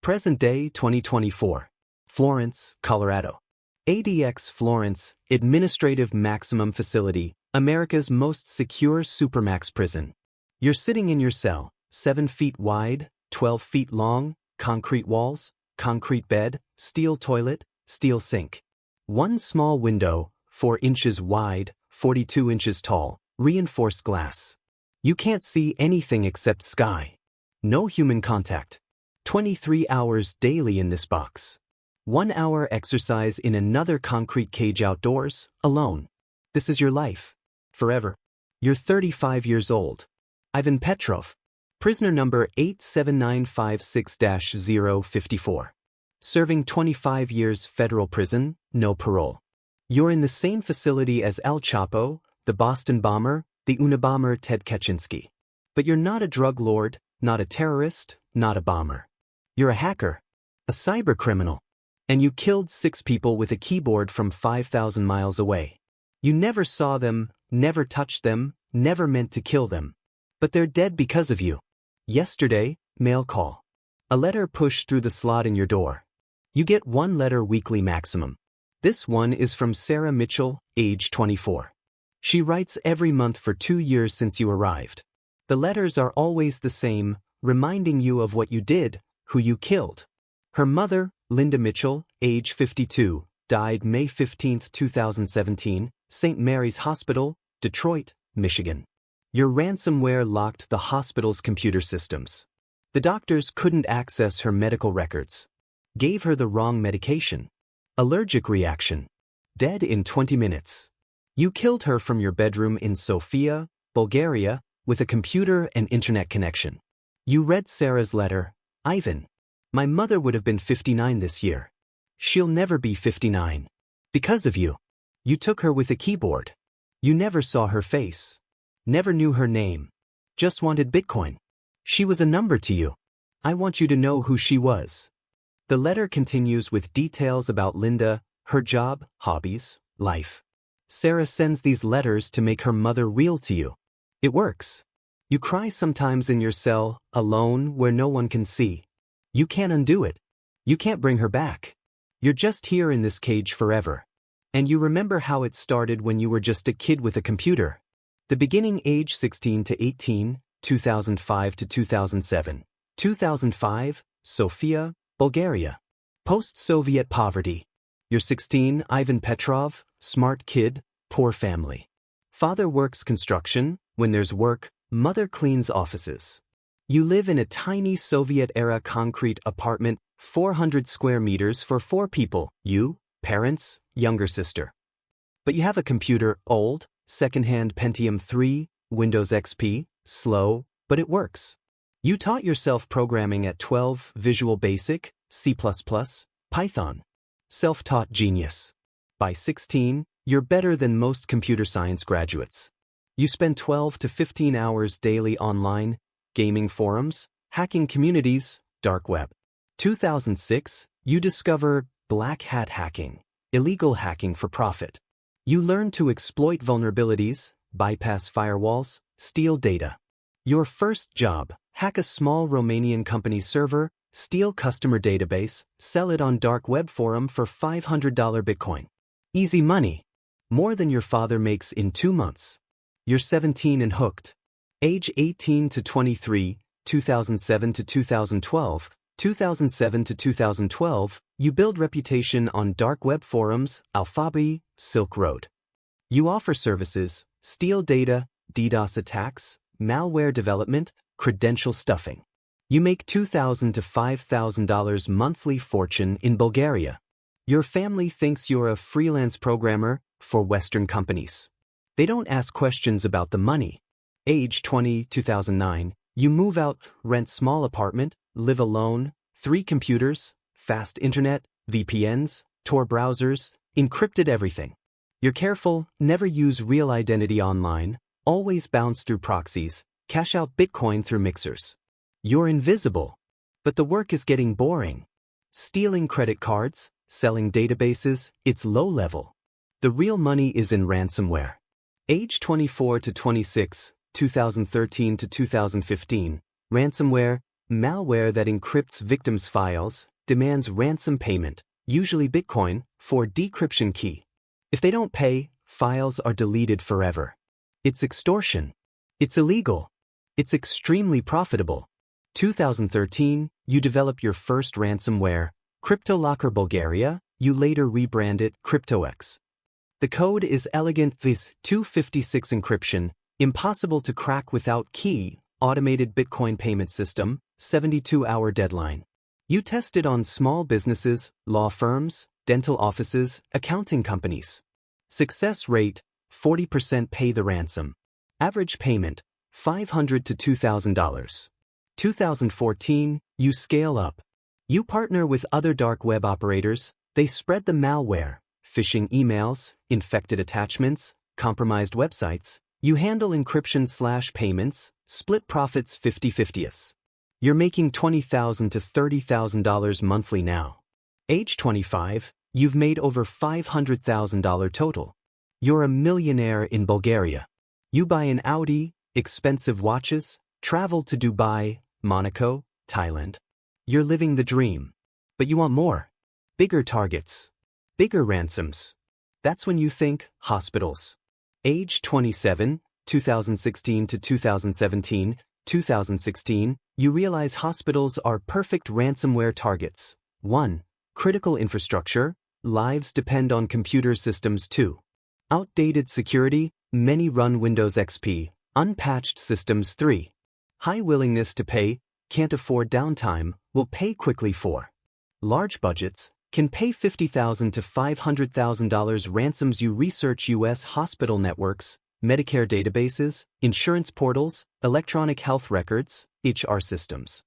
Present day 2024. Florence, Colorado. ADX Florence, Administrative Maximum Facility, America's most secure Supermax prison. You're sitting in your cell, 7 feet wide, 12 feet long, concrete walls, concrete bed, steel toilet, steel sink. One small window, 4 inches wide, 42 inches tall, reinforced glass. You can't see anything except sky. No human contact. 23 hours daily in this box. 1 hour exercise in another concrete cage outdoors, alone. This is your life. Forever. You're 35 years old. Ivan Petrov. Prisoner number 87956-054. Serving 25 years federal prison, no parole. You're in the same facility as Al Chapo, the Boston bomber, the Unabomber Ted Kaczynski. But you're not a drug lord, not a terrorist, not a bomber. You're a hacker, a cyber criminal. And you killed 6 people with a keyboard from 5,000 miles away. You never saw them, never touched them, never meant to kill them. But they're dead because of you. Yesterday, mail call. A letter pushed through the slot in your door. You get 1 letter weekly maximum. This one is from Sarah Mitchell, age 24. She writes every month for 2 years since you arrived. The letters are always the same, reminding you of what you did, who you killed. Her mother, Linda Mitchell, age 52, died May 15, 2017, St. Mary's Hospital, Detroit, Michigan. Your ransomware locked the hospital's computer systems. The doctors couldn't access her medical records. Gave her the wrong medication. Allergic reaction. Dead in 20 minutes. You killed her from your bedroom in Sofia, Bulgaria, with a computer and internet connection. You read Sarah's letter, Ivan. My mother would have been 59 this year. She'll never be 59. Because of you. You took her with a keyboard. You never saw her face. Never knew her name. Just wanted Bitcoin. She was a number to you. I want you to know who she was. The letter continues with details about Linda, her job, hobbies, life. Sarah sends these letters to make her mother real to you. It works. You cry sometimes in your cell, alone, where no one can see. You can't undo it. You can't bring her back. You're just here in this cage forever. And you remember how it started when you were just a kid with a computer. The beginning age 16 to 18, 2005 to 2007. 2005, Sofia, Bulgaria. Post-Soviet poverty. You're 16, Ivan Petrov, smart kid, poor family. Father works construction, when there's work, mother cleans offices. You live in a tiny Soviet-era concrete apartment, 400 square meters for 4 people, you, parents, younger sister. But you have a computer, old, second-hand Pentium 3, Windows XP, slow, but it works. You taught yourself programming at 12, Visual Basic, C++, Python. Self-taught genius. By 16, you're better than most computer science graduates. You spend 12 to 15 hours daily online, gaming forums, hacking communities, dark web. 2006, you discover black hat hacking, illegal hacking for profit. You learn to exploit vulnerabilities, bypass firewalls, steal data. Your first job, hack a small Romanian company's server, steal customer database, sell it on dark web forum for $500 Bitcoin. Easy money. More than your father makes in 2 months. You're 17 and hooked. Age 18 to 23, 2007 to 2012, 2007 to 2012, you build reputation on dark web forums, Alphabi, Silk Road. You offer services, steal data, DDoS attacks, malware development, credential stuffing. You make $2,000 to $5,000 monthly fortune in Bulgaria. Your family thinks you're a freelance programmer for Western companies. They don't ask questions about the money. Age 20, 2009, you move out, rent small apartment, live alone, 3 computers, fast internet, VPNs, Tor browsers, encrypted everything. You're careful, never use real identity online, always bounce through proxies, cash out Bitcoin through mixers. You're invisible. But the work is getting boring. Stealing credit cards, selling databases, it's low level. The real money is in ransomware. Age 24 to 26, 2013 to 2015, ransomware, Malware that encrypts victims' files, demands ransom payment, usually Bitcoin, for decryption key. If they don't pay, files are deleted forever. It's extortion. It's illegal. It's extremely profitable. 2013, you develop your first ransomware, CryptoLocker Bulgaria, you later rebrand it CryptoX. The code is elegant, this 256 encryption, impossible to crack without key, automated Bitcoin payment system, 72-hour deadline. You test it on small businesses, law firms, dental offices, accounting companies. Success rate, 40% pay the ransom. Average payment, $500 to $2,000. 2014, you scale up. You partner with other dark web operators, they spread the malware, phishing emails, infected attachments, compromised websites. You handle encryption/payments, split profits 50/50. You're making $20,000 to $30,000 monthly now. Age 25, you've made over $500,000 total. You're a millionaire in Bulgaria. You buy an Audi, expensive watches, travel to Dubai, Monaco, Thailand. You're living the dream. But you want more. Bigger targets. Bigger ransoms. That's when you think hospitals. Age 27, 2016 to 2017, 2016, you realize hospitals are perfect ransomware targets. 1. Critical infrastructure, lives depend on computer systems. 2. Outdated security, many run Windows XP, unpatched systems. 3. High willingness to pay, can't afford downtime, will pay quickly. 4. Large budgets, can pay $50,000 to $500,000 ransoms. You research U.S. hospital networks, Medicare databases, insurance portals, electronic health records, HR systems.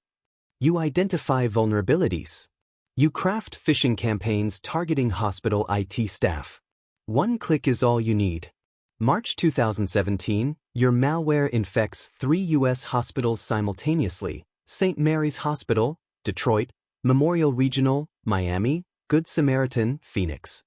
You identify vulnerabilities. You craft phishing campaigns targeting hospital IT staff. One click is all you need. March 2017, your malware infects 3 U.S. hospitals simultaneously: St. Mary's Hospital, Detroit, Memorial Regional, Miami, Good Samaritan, Phoenix.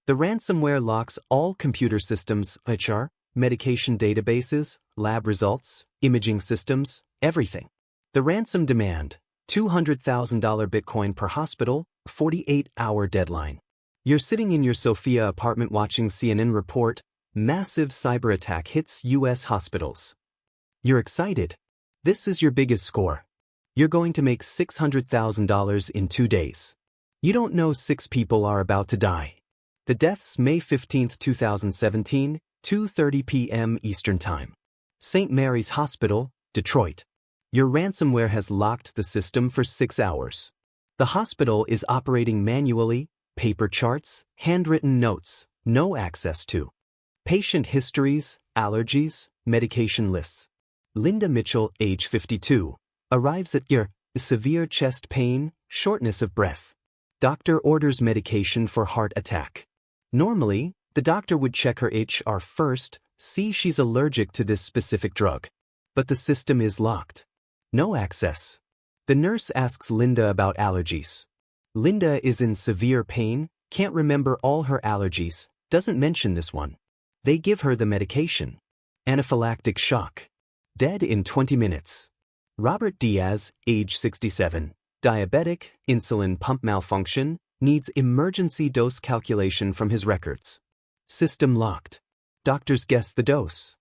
The ransomware locks all computer systems, HR, medication databases, lab results, imaging systems, everything. The ransom demand, $200,000 Bitcoin per hospital, 48-hour deadline. You're sitting in your Sofia apartment watching CNN report, massive cyber attack hits U.S. hospitals. You're excited. This is your biggest score. You're going to make $600,000 in 2 days. You don't know 6 people are about to die. The deaths May 15, 2017, 2:30 p.m. Eastern Time. St. Mary's Hospital, Detroit. Your ransomware has locked the system for 6 hours. The hospital is operating manually, paper charts, handwritten notes, no access to patient histories, allergies, medication lists. Linda Mitchell, age 52, arrives at your severe chest pain, shortness of breath. Doctor orders medication for heart attack. Normally, the doctor would check her HR first, see she's allergic to this specific drug. But the system is locked. No access. The nurse asks Linda about allergies. Linda is in severe pain, can't remember all her allergies, doesn't mention this one. They give her the medication. Anaphylactic shock. Dead in 20 minutes. Robert Diaz, age 67, diabetic, insulin pump malfunction, needs emergency dose calculation from his records. System locked. Doctors guess the dose.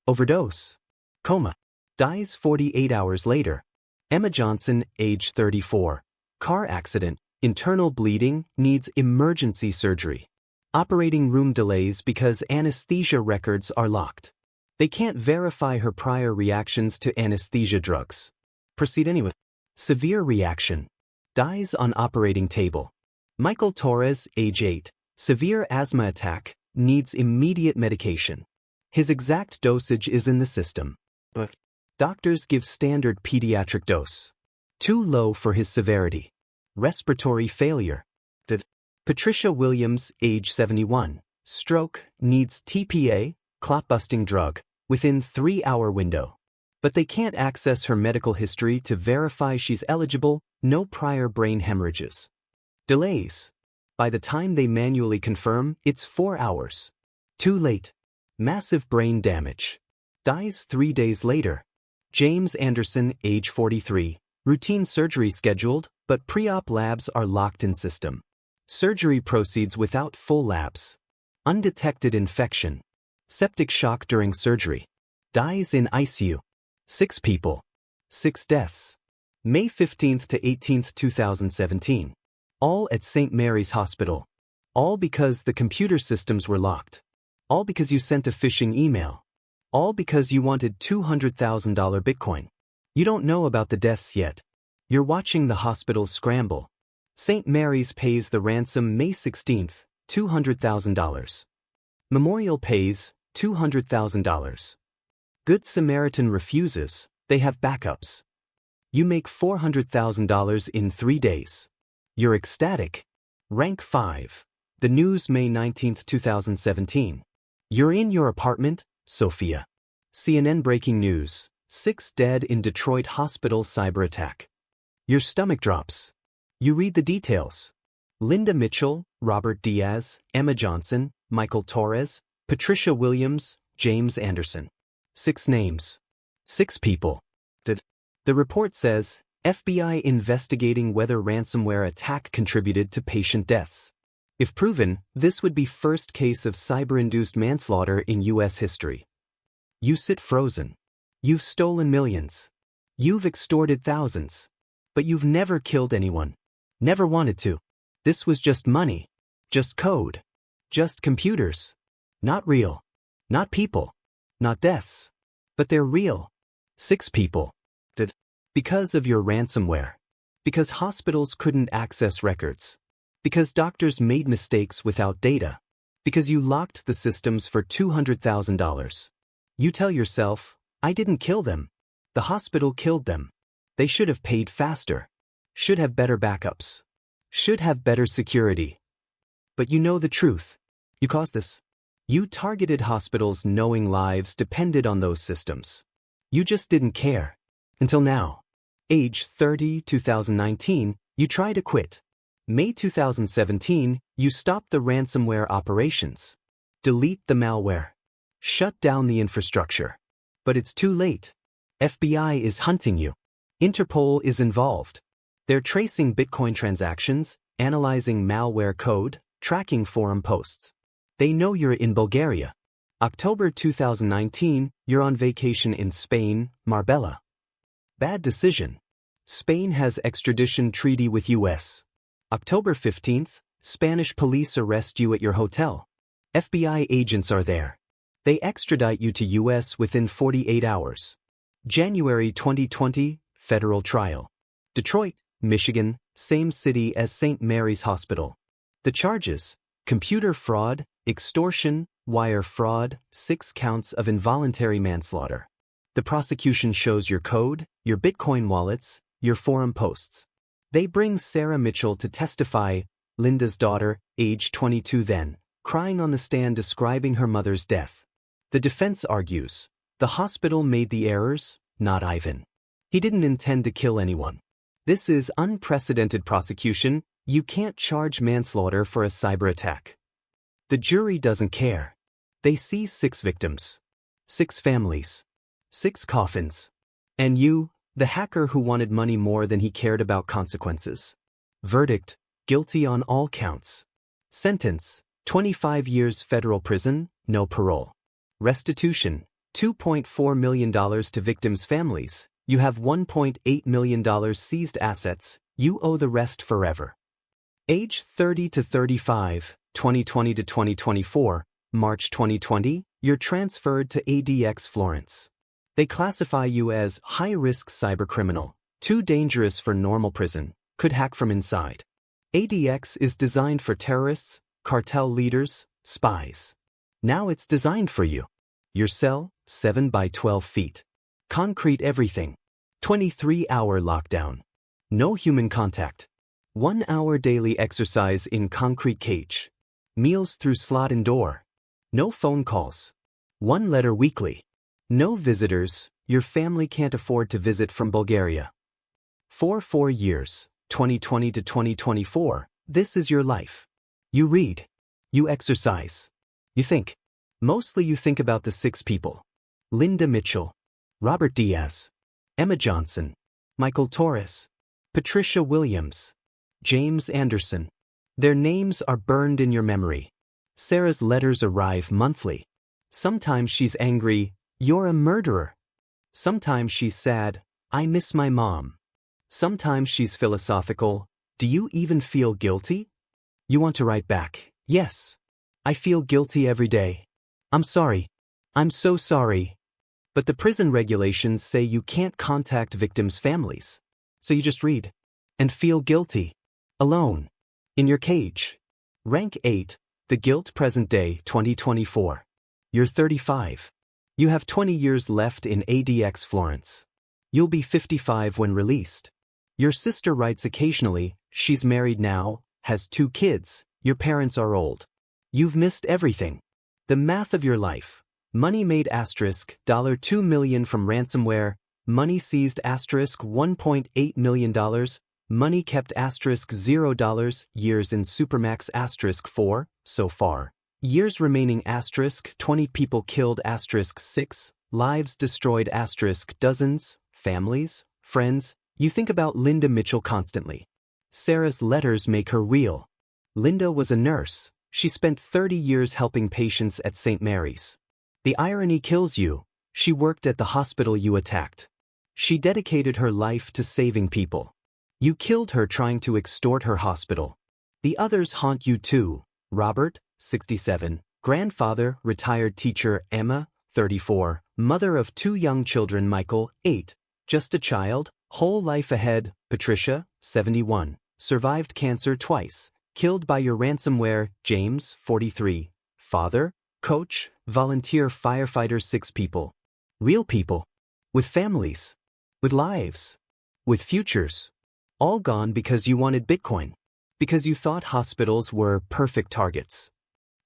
Overdose. Coma. Dies 48 hours later. Emma Johnson, age 34, car accident, internal bleeding, needs emergency surgery. Operating room delays because anesthesia records are locked. They can't verify her prior reactions to anesthesia drugs. Proceed anyway. Severe reaction. Dies on operating table. Michael Torres, age 8, severe asthma attack, needs immediate medication. His exact dosage is in the system, but doctors give standard pediatric dose. Too low for his severity. Respiratory failure. Patricia Williams, age 71, stroke, needs TPA, clot-busting drug, within 3-hour window. But they can't access her medical history to verify she's eligible, no prior brain hemorrhages. Delays. By the time they manually confirm, it's 4 hours. Too late. Massive brain damage. Dies 3 days later. James Anderson, age 43, Routine surgery scheduled, but pre-op labs are locked in system. Surgery proceeds without full labs. Undetected infection. Septic shock during surgery. Dies in ICU. 6 people. 6 deaths. May 15 to 18, 2017. All at St. Mary's Hospital. All because the computer systems were locked. All because you sent a phishing email. All because you wanted $200,000 Bitcoin. You don't know about the deaths yet. You're watching the hospitals scramble. St. Mary's pays the ransom May 16, $200,000. Memorial pays $200,000. Good Samaritan refuses, they have backups. You make $400,000 in 3 days. You're ecstatic. Rank 5. The news May 19, 2017. You're in your apartment, Sophia. CNN breaking news. 6 dead in Detroit hospital cyber attack. Your stomach drops. You read the details. Linda Mitchell, Robert Diaz, Emma Johnson, Michael Torres, Patricia Williams, James Anderson. 6 names. 6 people. The report says, FBI investigating whether ransomware attack contributed to patient deaths. If proven, this would be first case of cyber-induced manslaughter in U.S. history. You sit frozen. You've stolen millions. You've extorted thousands. But you've never killed anyone. Never wanted to. This was just money. Just code. Just computers. Not real. Not people. Not deaths. But they're real. 6 people. Because of your ransomware. Because hospitals couldn't access records. Because doctors made mistakes without data. Because you locked the systems for $200,000. You tell yourself, I didn't kill them. The hospital killed them. They should have paid faster. Should have better backups. Should have better security. But you know the truth. You caused this. You targeted hospitals knowing lives depended on those systems. You just didn't care. Until now. Age 30, 2019, you try to quit. May 2017, you stop the ransomware operations. Delete the malware. Shut down the infrastructure. But it's too late. FBI is hunting you. Interpol is involved. They're tracing Bitcoin transactions, analyzing malware code, tracking forum posts. They know you're in Bulgaria. October 2019, you're on vacation in Spain, Marbella. Bad decision. Spain has extradition treaty with US. October 15th, Spanish police arrest you at your hotel. FBI agents are there. They extradite you to US within 48 hours. January 2020, federal trial. Detroit, Michigan, same city as St. Mary's Hospital. The charges: computer fraud, extortion, wire fraud, 6 counts of involuntary manslaughter. The prosecution shows your code, your Bitcoin wallets, your forum posts. They bring Sarah Mitchell to testify, Linda's daughter, age 22 then, crying on the stand describing her mother's death. The defense argues, the hospital made the errors, not Ivan. He didn't intend to kill anyone. This is unprecedented prosecution. You can't charge manslaughter for a cyber attack. The jury doesn't care. They see 6 victims. 6 families. 6 coffins. And you, the hacker who wanted money more than he cared about consequences. Verdict: guilty on all counts. Sentence: 25 years federal prison, no parole. Restitution: $2.4 million to victims' families. You have $1.8 million seized assets. You owe the rest forever. Age 30 to 35, 2020 to 2024, March 2020, you're transferred to ADX Florence. They classify you as high-risk cybercriminal, too dangerous for normal prison, could hack from inside. ADX is designed for terrorists, cartel leaders, spies. Now it's designed for you. Your cell, 7 by 12 feet. Concrete everything. 23-hour lockdown. No human contact. 1 hour daily exercise in concrete cage. Meals through slot and door. No phone calls. 1 letter weekly. No visitors. Your family can't afford to visit from Bulgaria. For 4 years, 2020 to 2024, this is your life. You read. You exercise. You think. Mostly you think about the 6 people. Linda Mitchell. Robert Diaz. Emma Johnson. Michael Torres, Patricia Williams, James Anderson. Their names are burned in your memory. Sarah's letters arrive monthly. Sometimes she's angry, "You're a murderer." Sometimes she's sad, "I miss my mom." Sometimes she's philosophical, "Do you even feel guilty?" You want to write back, "Yes. I feel guilty every day. I'm sorry. I'm so sorry." But the prison regulations say you can't contact victims' families. So you just read and feel guilty. Alone. In your cage. Rank 8, The Guilt Present Day 2024. You're 35. You have 20 years left in ADX Florence. You'll be 55 when released. Your sister writes occasionally, she's married now, has 2 kids, your parents are old. You've missed everything. The math of your life. Money made $2 million from ransomware, money seized $1.8 million, money kept $0, years in Supermax 4, so far. Years remaining 20 people killed 6, lives destroyed dozens, families, friends. You think about Linda Mitchell constantly. Sarah's letters make her real. Linda was a nurse. She spent 30 years helping patients at St. Mary's. The irony kills you. She worked at the hospital you attacked. She dedicated her life to saving people. You killed her trying to extort her hospital. The others haunt you too. Robert, 67, grandfather, retired teacher Emma, 34, mother of 2 young children Michael, 8, just a child, whole life ahead, Patricia, 71, survived cancer twice, killed by your ransomware, James, 43, father, coach, volunteer firefighter 6 people. Real people. With families. With lives. With futures. All gone because you wanted Bitcoin. Because you thought hospitals were perfect targets.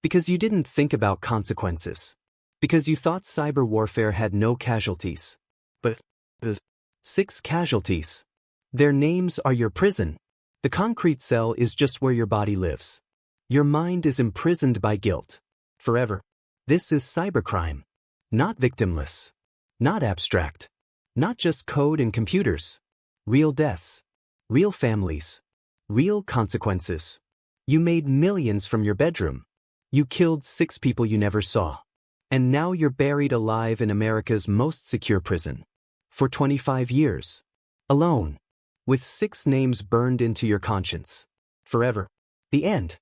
Because you didn't think about consequences. Because you thought cyber warfare had no casualties. But 6 casualties. Their names are your prison. The concrete cell is just where your body lives. Your mind is imprisoned by guilt. Forever. This is cybercrime. Not victimless. Not abstract. Not just code and computers. Real deaths. Real families. Real consequences. You made millions from your bedroom. You killed 6 people you never saw. And now you're buried alive in America's most secure prison. For 25 years. Alone. With 6 names burned into your conscience. Forever. The end.